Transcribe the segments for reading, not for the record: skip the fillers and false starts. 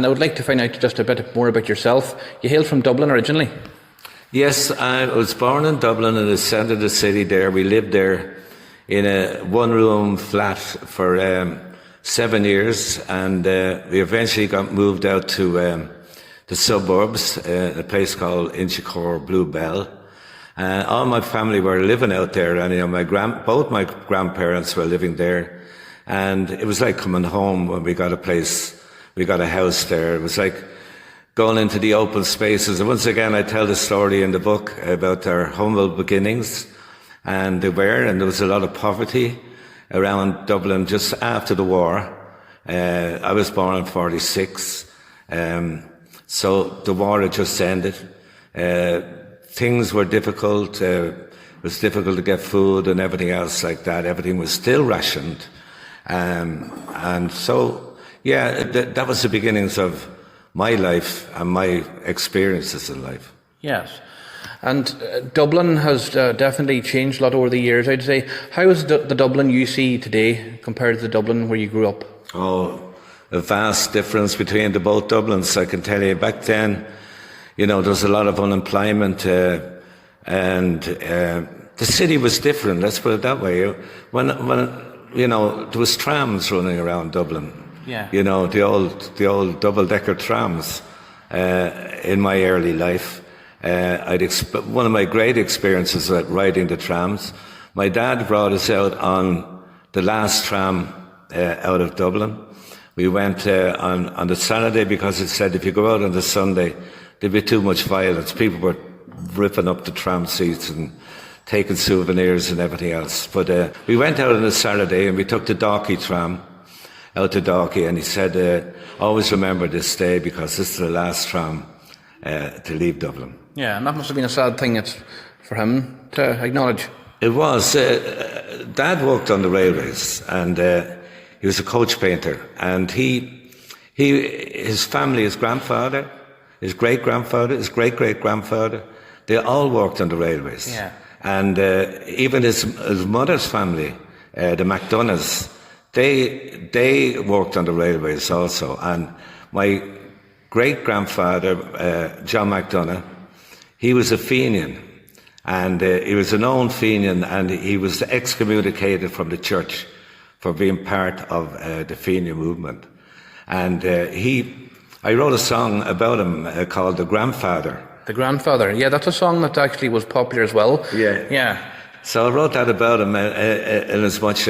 And I would like to find out just a bit more about yourself. You hail from Dublin originally? Yes, I was born in Dublin in the centre of the city there. We lived there in a one-room flat for 7 years, and we eventually got moved out to the suburbs, a place called Inchicore Bluebell. All my family were living out there, and both my grandparents were living there, and it was like coming home when we got a house there. It was like going into the open spaces. And once again, I tell the story in the book about our humble beginnings, and there was a lot of poverty around Dublin just after the war. I was born in 46, so the war had just ended. Things were difficult. It was difficult to get food and everything else like that. Everything was still rationed. And so, that was the beginnings of my life and my experiences in life. Yes. And Dublin has definitely changed a lot over the years, I'd say. How is the Dublin you see today compared to the Dublin where you grew up? Oh, a vast difference between the both Dublins, I can tell you. Back then, there was a lot of unemployment, and the city was different, let's put it that way. When there was trams running around Dublin. Yeah. The old double-decker trams in my early life. One of my great experiences was riding the trams. My dad brought us out on the last tram out of Dublin. We went on the Saturday because it said if you go out on the Sunday, there'd be too much violence. People were ripping up the tram seats and taking souvenirs and everything else. But we went out on a Saturday and we took the Dalkey tram out to Dalkey, and he said, always remember this day because this is the last tram to leave Dublin. Yeah, and that must have been a sad thing for him to acknowledge. It was. Dad worked on the railways, and he was a coach painter, and his family, his grandfather, his great-grandfather, his great-great-grandfather, they all worked on the railways. Yeah. And even his mother's family, the McDonoughs, they worked on the railways also. And my great-grandfather, John McDonough, he was a Fenian, and he was a known Fenian, and he was excommunicated from the church for being part of the Fenian movement. And I wrote a song about him called The Grandfather. The Grandfather, yeah, that's a song that actually was popular as well. Yeah. So I wrote that about him in as much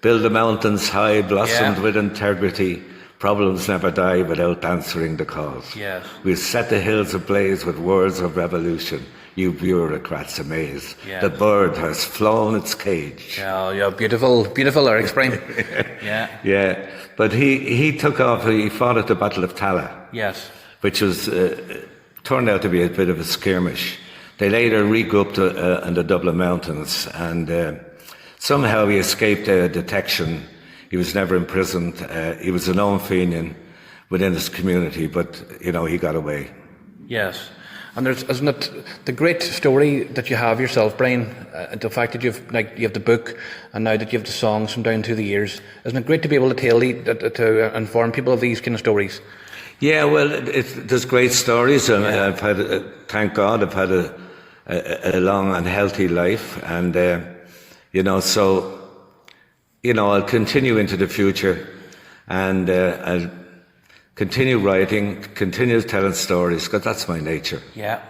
build the mountains high, blossomed with integrity, problems never die without answering the calls. Yes. We'll set the hills ablaze with words of revolution, you bureaucrats amaze. Yes. The bird has flown its cage. Yeah, beautiful lyrics, Brian. Yeah, but he took off, he fought at the Battle of Tala. Yes. Which was turned out to be a bit of a skirmish. They later regrouped in the Dublin Mountains, and somehow he escaped detection. He was never imprisoned. He was a known Fenian within his community, but he got away. Yes, and isn't it the great story that you have yourself, Brian? The fact that you have the book, and now that you have the songs from down through the years, isn't it great to be able to tell to inform people of these kind of stories? Yeah, well, there's great stories, and I've had, thank God, I've had a long and healthy life, and so I'll continue into the future, and I'll continue writing, continue telling stories, because that's my nature. Yeah.